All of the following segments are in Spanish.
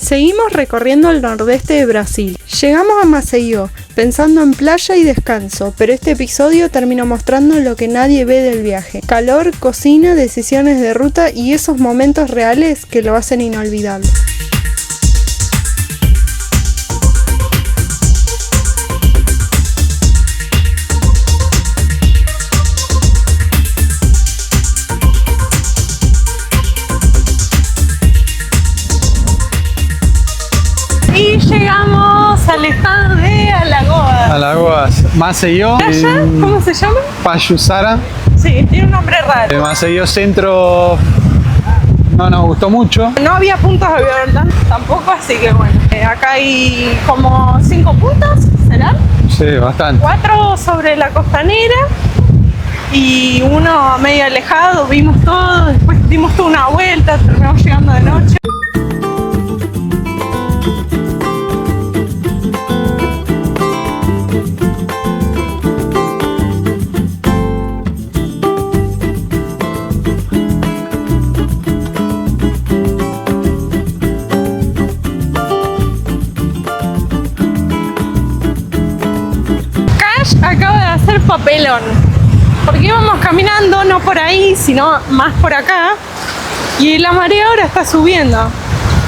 Seguimos recorriendo el nordeste de Brasil. Llegamos a Maceió, pensando en playa y descanso, pero este episodio termina mostrando lo que nadie ve del viaje. Calor, cocina, decisiones de ruta y esos momentos reales que lo hacen inolvidable. Y llegamos al estado de Alagoas. Alagoas, Maceió. ¿Playa? ¿Cómo se llama? Pajuçara. Sí, tiene un nombre raro. Maceió Centro no nos gustó mucho. No había puntos de Violeta tampoco, así que bueno. Acá hay como 5 puntos, ¿serán? Sí, bastante. 4 sobre la costanera y uno medio alejado. Vimos todo, después dimos toda una vuelta, terminamos llegando de noche. Acaba de hacer papelón porque íbamos caminando no por ahí sino más por acá y la marea ahora está subiendo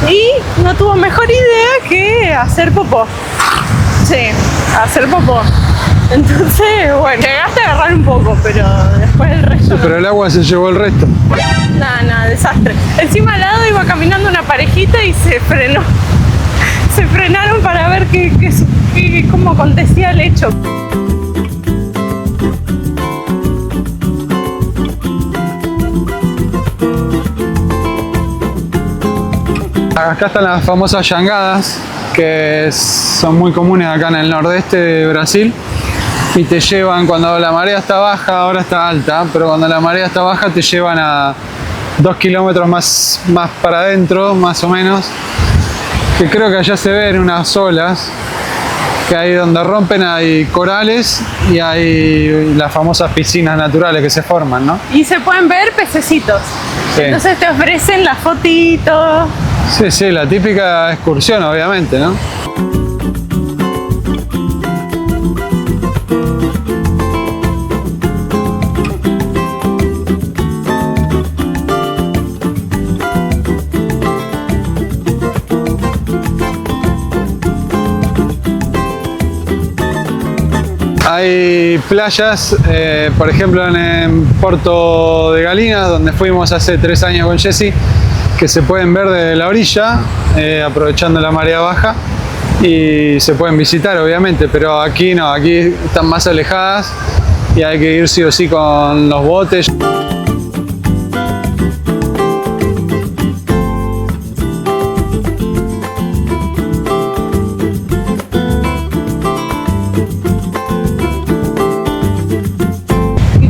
y no tuvo mejor idea que hacer popó. Sí, hacer popó. Entonces, bueno, llegaste a agarrar un poco, pero después el resto. Sí, pero el agua se llevó el resto. Nada, desastre. Encima al lado iba caminando una parejita y se frenó. Se frenaron para ver cómo acontecía el hecho. Acá están las famosas llangadas, que son muy comunes acá en el nordeste de Brasil y te llevan cuando la marea está baja, ahora está alta, pero cuando la marea está baja te llevan a 2 kilómetros más para adentro, más o menos, que creo que allá se ven unas olas, que ahí donde rompen hay corales y hay las famosas piscinas naturales que se forman, ¿no? Y se pueden ver pececitos. Sí. Entonces te ofrecen la fotito. Sí, sí, la típica excursión, obviamente, ¿no? Hay playas, por ejemplo en Porto de Galinas, donde fuimos hace 3 años con Jessy, que se pueden ver desde la orilla, aprovechando la marea baja, y se pueden visitar obviamente, pero aquí no, aquí están más alejadas y hay que ir sí o sí con los botes.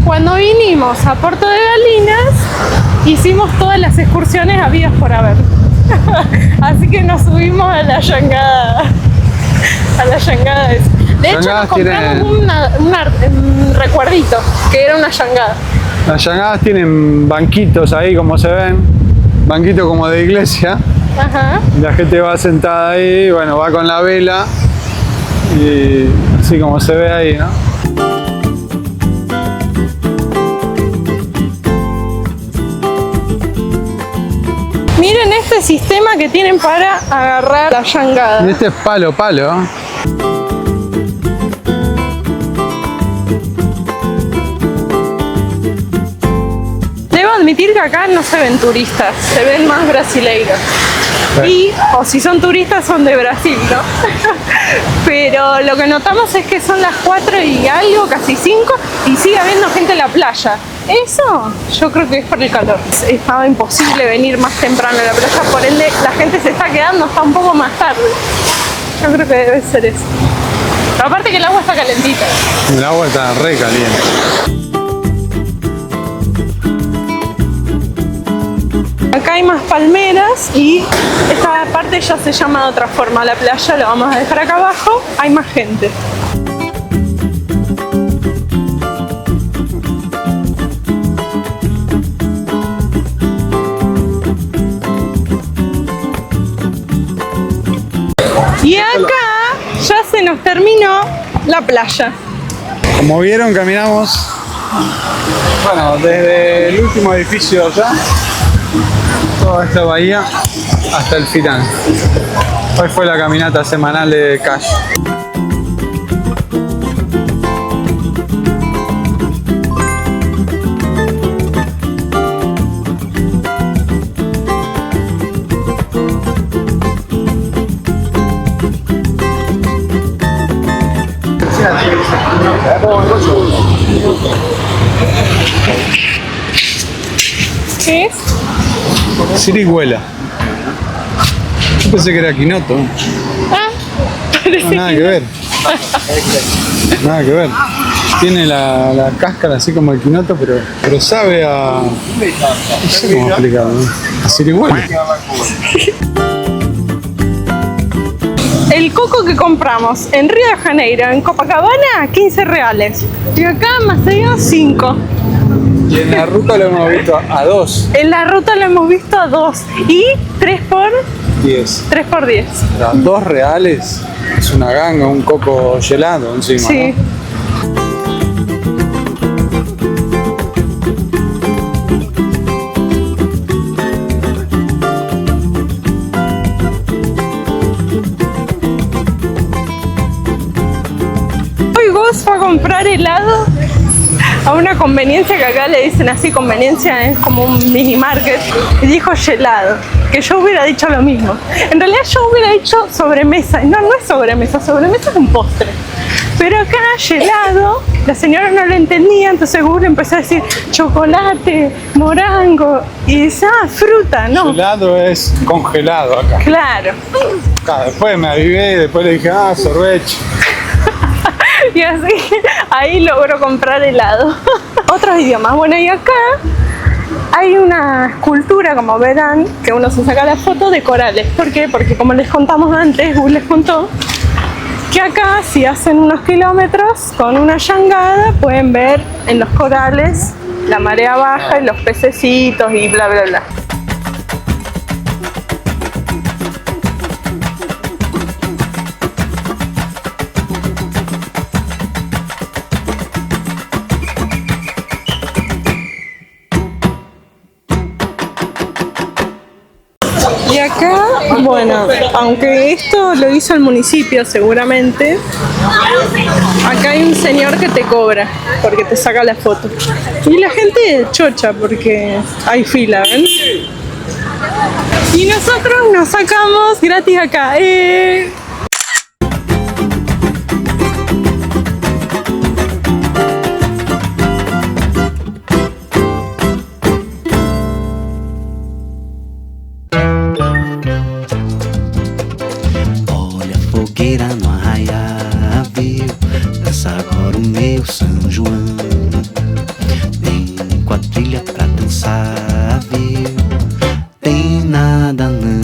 Cuando vinimos a Porto de Galinas, hicimos todas las excursiones habidas por haber. Así que nos subimos a la llangada. De hecho, nos compramos un recuerdito, que era una llangada. Las llangadas tienen banquitos ahí, como se ven, banquitos como de iglesia. Ajá. La gente va sentada ahí, bueno, va con la vela y así como se ve ahí, ¿no? Miren este sistema que tienen para agarrar la llangada. Y este es palo. Debo admitir que acá no se ven turistas, se ven más brasileiros. Y, o si son turistas, son de Brasil, ¿no? Pero lo que notamos es que son las 4 y algo, casi 5, y sigue habiendo gente en la playa. Eso yo creo que es por el calor. Estaba imposible venir más temprano a la playa, por ende la gente se está quedando hasta un poco más tarde. Yo creo que debe ser eso. Pero aparte que el agua está calentita. El agua está re caliente. Acá hay más palmeras y esta parte ya se llama de otra forma. La playa la vamos a dejar acá abajo. Hay más gente. Y acá ya se nos terminó la playa. Como vieron, caminamos, bueno, desde el último edificio allá, toda esta bahía, hasta el final. Hoy fue la caminata semanal de Cash. ¿Qué es? Siriguela. Yo pensé que era quinoto. Ah, parece No, nada que ver. Nada que ver. Tiene la cáscara así como el quinoto, pero sabe a... No sé cómo explicarlo, ¿no? A siriguela. El coco que compramos en Río de Janeiro, en Copacabana, 15 reales. Y acá en Maceió, 5. Y en la ruta lo hemos visto a 2. En la ruta lo hemos visto a 2 y 3 por 10. 3 por 10. A 2 reales es una ganga, un coco helado encima, Sí. ¿no? Hoy Gus fue a comprar helado a una conveniencia que acá le dicen así, conveniencia es como un mini market, y dijo gelado, que yo hubiera dicho lo mismo. En realidad yo hubiera dicho sobremesa, no es sobremesa, sobremesa es un postre. Pero acá gelado, la señora no lo entendía, entonces Gus empezó a decir chocolate, morango, y dice, fruta, no. Helado es congelado acá. Claro. Después me avivé y después le dije, sorbeche. Y así ahí logró comprar helado. Otros idiomas. Bueno, y acá hay una escultura, como verán, que uno se saca la foto de corales. ¿Por qué? Porque como les contamos antes, Gus les contó que acá si hacen unos kilómetros con una llangada pueden ver en los corales la marea baja y los pececitos y bla bla bla. Y acá, bueno, aunque esto lo hizo el municipio seguramente, acá hay un señor que te cobra porque te saca la foto. Y la gente chocha porque hay fila, ¿ven? Y nosotros nos sacamos gratis acá. Olha a fogueira no arraial, viu? Dança agora o meu São João. Tem quadrilha pra dançar, viu? Tem nada não.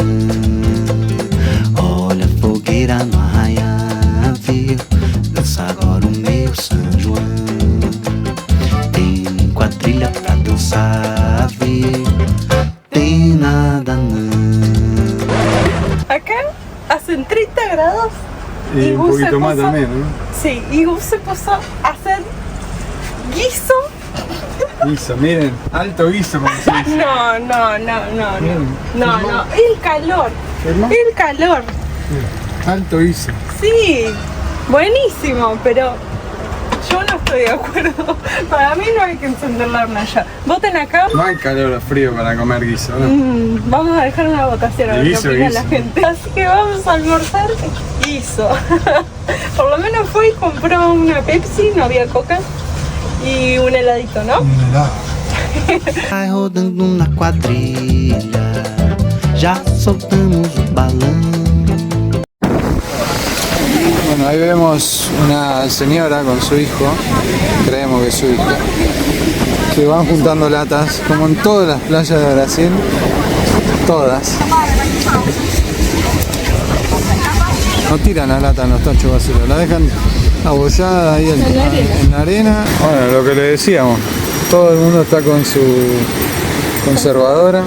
Olha a fogueira no arraial, viu? Dança agora o meu São João. Tem quadrilha pra dançar, viu? Tem nada não. Acá hacen 30 grados Y un Gus se poquito más puso- también, ¿no? Sí, y Gus se puso a hacer guiso. Guiso, miren, alto guiso como se dice. No. No, el calor. ¿Firma? El calor. Alto guiso. Sí, buenísimo, pero yo no estoy de acuerdo. Para mí no hay que encender la hornalla. Voten acá. No hay calor o frío para comer guiso, ¿no? Vamos a dejar una votación a ver qué Guiso, opina guiso. la gente. Así que vamos a almorzar guiso. Por lo menos fue y compró una Pepsi, no había coca, y un heladito, ¿no? Vai rodando na quadrilha, já soltamos o balão. Bueno, ahí vemos una señora con su hijo, creemos que es su hijo, que van juntando latas, como en todas las playas de Brasil, todas. No tiran las latas en los tachos vacíos, las dejan abolladas ahí en la arena. Bueno, lo que le decíamos, todo el mundo está con su conservadora.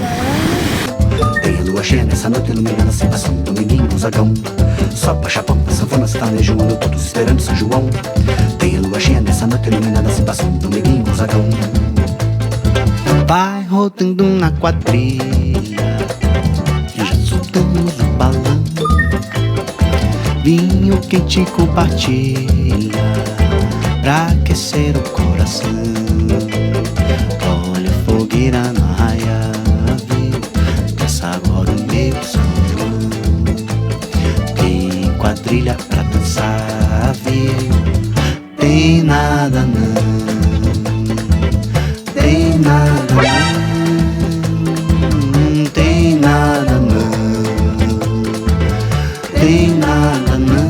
Tem a lua cheia nessa noite iluminando a situação do menino Zagão. Só Sopa, chapão, sanfona, sertanejo, todos esperando São João. Tem a lua cheia nessa noite iluminada, se passando Dominguinho, Gonzagão. Vai rodando na quadrilha, já soltamos o balão. Vinho quente compartilha, pra aquecer o coração. Olha a fogueira no arraial, dança agora o meu São João. Tem quadrilha pra dançar, viu? Tem nada não, tem nada não, tem nada não, tem nada não,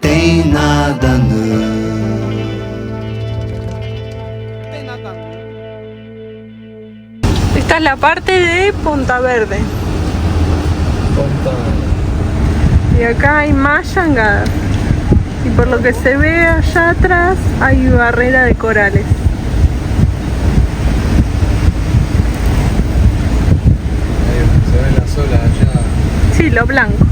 tem nada não. Esta es la parte de Punta Verde. Y acá hay más llangadas. Y por lo que se ve allá atrás hay barrera de corales. Se ven las olas allá. Sí, lo blanco.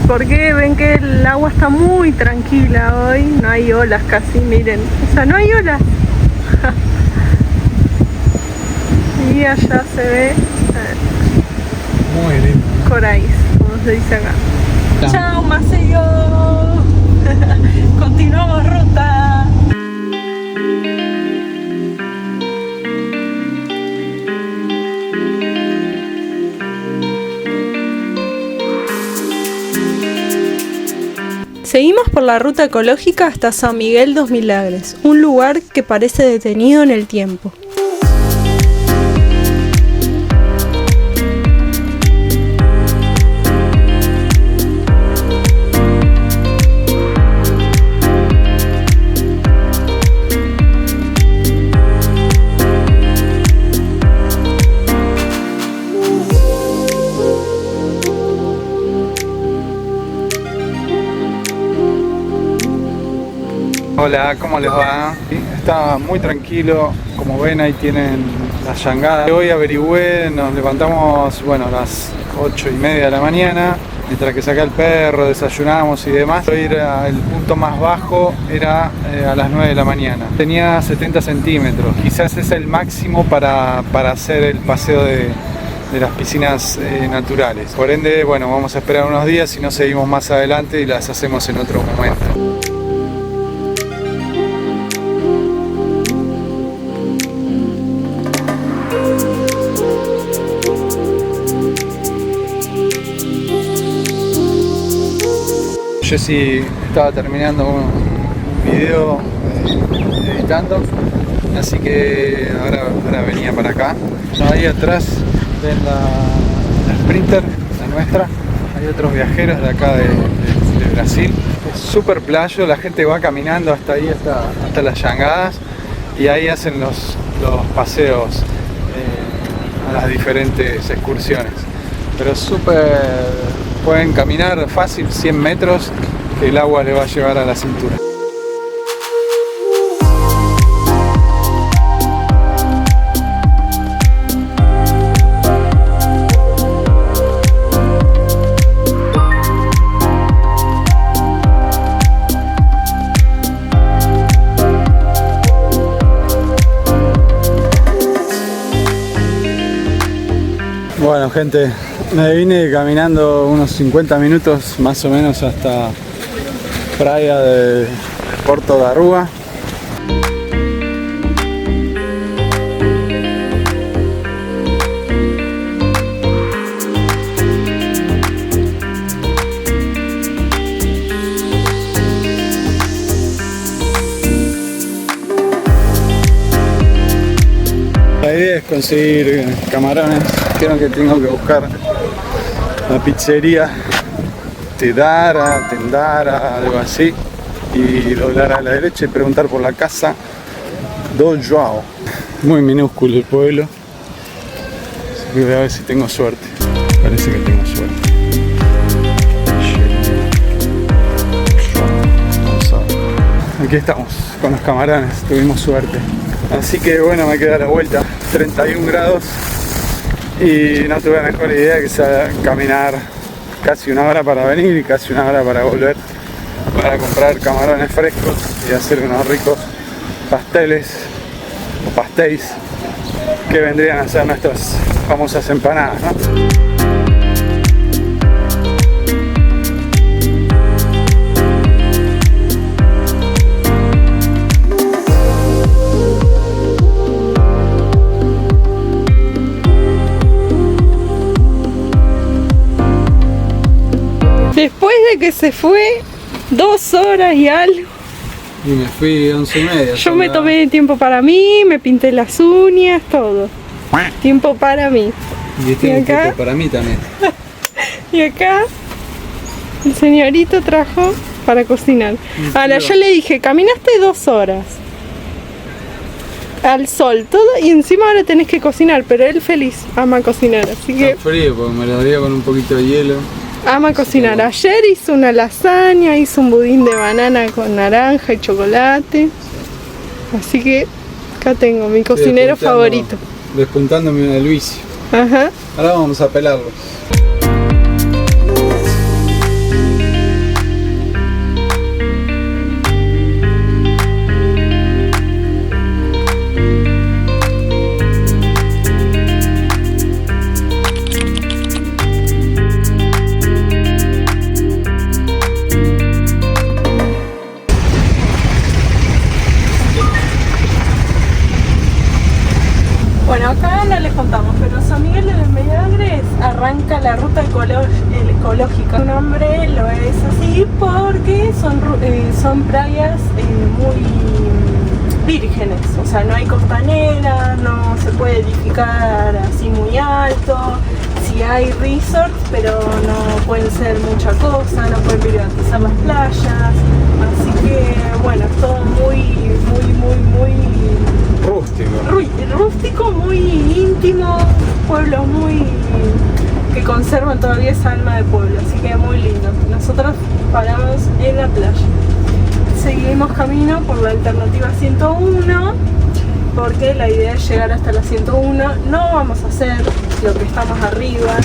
Porque ven que el agua está muy tranquila hoy. No hay olas casi, miren. O sea, no hay olas. Y allá se ve Muy lindo. corais, como se dice acá. Chao, Maceió. Continuamos ruta. Seguimos por la ruta ecológica hasta San Miguel dos Milagres, un lugar que parece detenido en el tiempo. Hola, ¿cómo les va? Está muy tranquilo, como ven ahí tienen las llangadas. Hoy averigüé, nos levantamos bueno, a las 8:30 de la mañana, mientras que saqué al perro, desayunamos y demás. El punto más bajo era a las 9 de la mañana. Tenía 70 centímetros, quizás es el máximo para hacer el paseo de las piscinas naturales. Por ende, bueno, vamos a esperar unos días y no seguimos más adelante y las hacemos en otro momento. Jessy estaba terminando un video editando, así que ahora venía para acá. Ahí atrás ven la Sprinter, la nuestra. Hay otros viajeros de acá de Brasil. Es súper playo, la gente va caminando hasta ahí, hasta las llangadas, y ahí hacen los paseos a las diferentes excursiones. Pero súper... Pueden caminar fácil 100 metros que el agua le va a llevar a la cintura. Bueno, gente, me vine caminando unos 50 minutos más o menos hasta Praia de Porto da Rua. La idea es conseguir camarones. Creo que tengo que buscar la pizzería Tendara, algo así, y doblar a la derecha y preguntar por la casa do João. Muy minúsculo el pueblo, así que voy a ver si tengo suerte. Parece que tengo suerte. Aquí estamos con los camarones, tuvimos suerte. Así que bueno, me queda la vuelta, 31 grados, y no tuve mejor idea que caminar casi una hora para venir y casi una hora para volver, para comprar camarones frescos y hacer unos ricos pasteles o pastéis que vendrían a ser nuestras famosas empanadas, ¿no? Después de que se fue 2 horas y algo, Y me fui 11:30. yo me tomé tiempo para mí, me pinté las uñas, todo. Tiempo para mí. Y este ¿Y es acá? tiempo para mí también. Y acá el señorito trajo para cocinar. Ahora yo le dije, caminaste 2 horas al sol, todo, y encima ahora tenés que cocinar, pero él feliz, ama cocinar, así que Está frío porque me lo daría con un poquito de hielo. ama cocinar. Ayer hizo una lasaña, hizo un budín de banana con naranja y chocolate. Así que acá tengo mi cocinero Estoy favorito. Despuntándome de Luis. Ajá. Ahora vamos a pelarlos. Bueno, acá no les contamos, pero San Miguel de los Meandres arranca la ruta ecológica. Su nombre lo es así porque son playas muy vírgenes, o sea, no hay costanera, no se puede edificar así muy alto. Sí hay resorts, pero no pueden ser mucha cosa, no pueden privatizar las playas. Así que, bueno, es todo muy rústico, muy íntimo, pueblos muy que conservan todavía esa alma de pueblo, así que muy lindo. Nosotros paramos en la playa, seguimos camino por la alternativa 101 porque la idea es llegar hasta la 101. No vamos a hacer lo que está más arriba,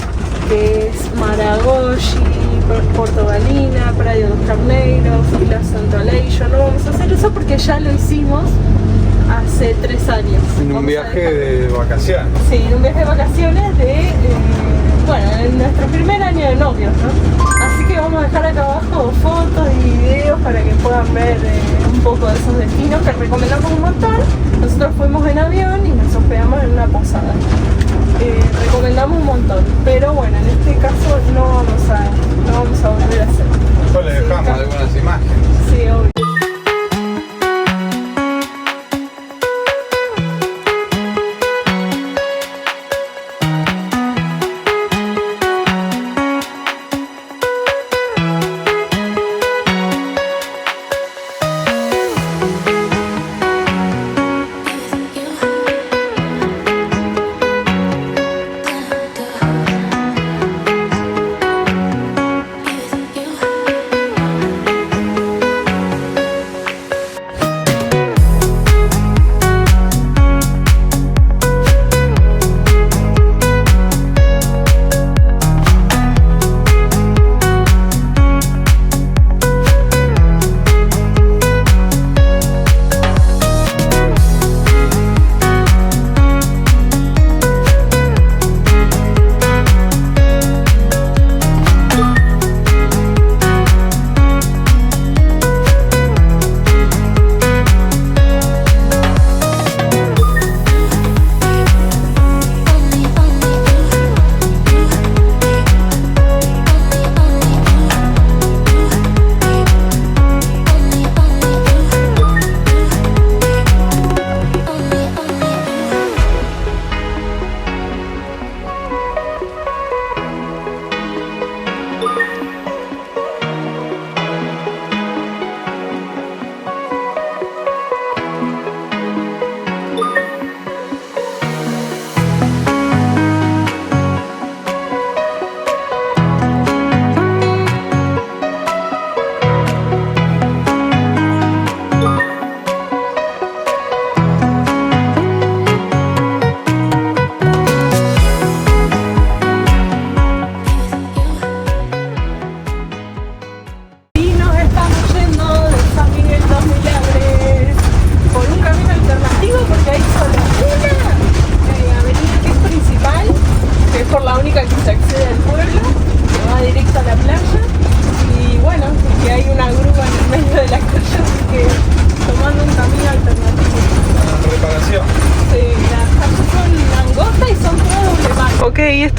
que es Maragogi, Porto Galina, Praia dos Carneiros, Vila Santo Alejo. No vamos a hacer eso porque ya lo hicimos hace 3 años. En un Vamos a viaje dejar- de vacaciones. Sí, en un viaje de vacaciones bueno, en nuestro primer año de novios, ¿no? Así que vamos a dejar acá abajo fotos y videos para que puedan ver un poco de esos destinos que recomendamos un montón. Nosotros fuimos en avión y nos hospedamos en una posada. Recomendamos un montón, pero bueno, en este caso no vamos a volver a hacer. Después le dejamos acá. algunas imágenes. Sí, obvio.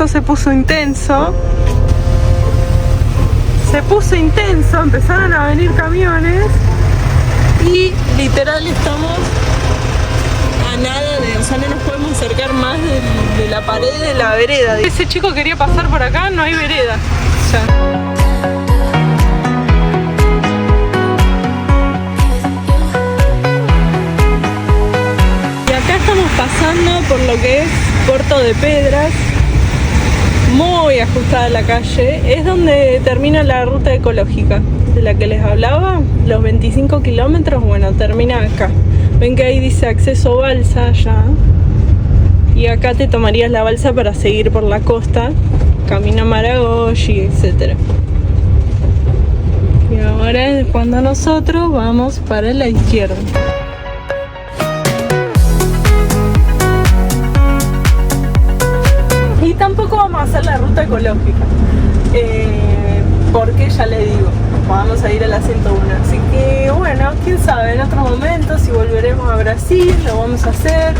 esto se puso intenso. Empezaron a venir camiones y literal estamos a nada de, o sea, no nos podemos acercar más de la pared de la vereda. Ese chico quería pasar por acá, no hay vereda. O sea, estamos pasando por lo que es Puerto de Pedras, muy ajustada la calle, es donde termina la ruta ecológica de la que les hablaba, los 25 kilómetros, bueno, termina acá. Ven que ahí dice acceso balsa ya, y acá te tomarías la balsa para seguir por la costa, camino a Maragogi, etc. Y ahora es cuando nosotros vamos para la izquierda. Tampoco vamos a hacer la ruta ecológica, porque ya le digo, vamos a ir a la 101, así que bueno, quién sabe, en otro momento si volveremos a Brasil lo vamos a hacer,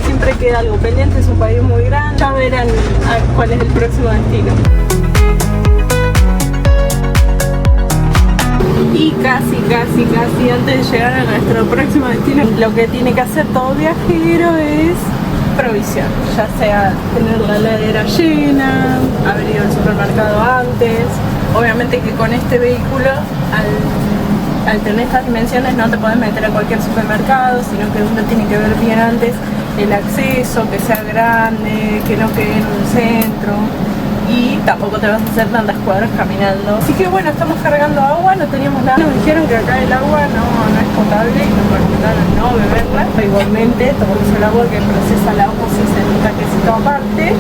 siempre queda algo pendiente, es un país muy grande, ya verán cuál es el próximo destino. Y casi antes de llegar a nuestro próximo destino, lo que tiene que hacer todo viajero es provisión, ya sea tener la heladera llena, haber ido al supermercado antes. Obviamente que con este vehículo, al tener estas dimensiones, no te podés meter a cualquier supermercado, sino que uno tiene que ver bien antes el acceso, que sea grande, que no quede en un centro, y tampoco te vas a hacer tantas cuadras caminando. Así que bueno, estamos cargando agua, no teníamos nada. Nos dijeron que acá el agua no es potable y nos recomendaron no beberla. Igualmente tomamos el agua que procesa la osmosis en un tanquecito aparte.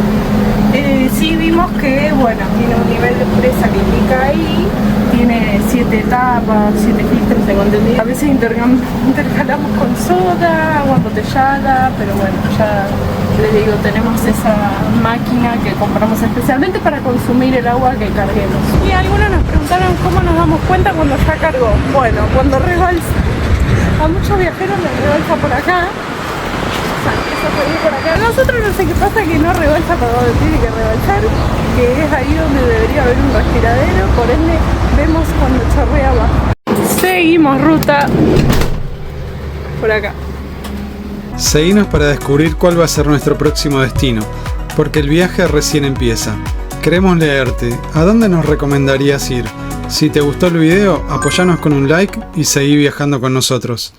Sí vimos que, bueno, tiene un nivel de pureza que indica ahí, tiene 7 etapas, 7 filtros, tengo entendido. A veces intercalamos con soda, agua embotellada, pero bueno, ya les digo, tenemos esa máquina que compramos especialmente para consumir el agua que carguemos. Y algunos nos preguntaron cómo nos damos cuenta cuando ya cargó. Bueno, cuando rebalsa. A muchos viajeros les rebalsa por acá. Por acá. Nosotros no sé qué pasa, que no rebalsa para donde tiene que rebalsar, que es ahí donde debería haber un respiradero, por ende vemos cuando chorrea abajo. Seguimos ruta por acá. Seguinos para descubrir cuál va a ser nuestro próximo destino, porque el viaje recién empieza. Queremos leerte. ¿A dónde nos recomendarías ir? Si te gustó el video, apoyanos con un like y seguí viajando con nosotros.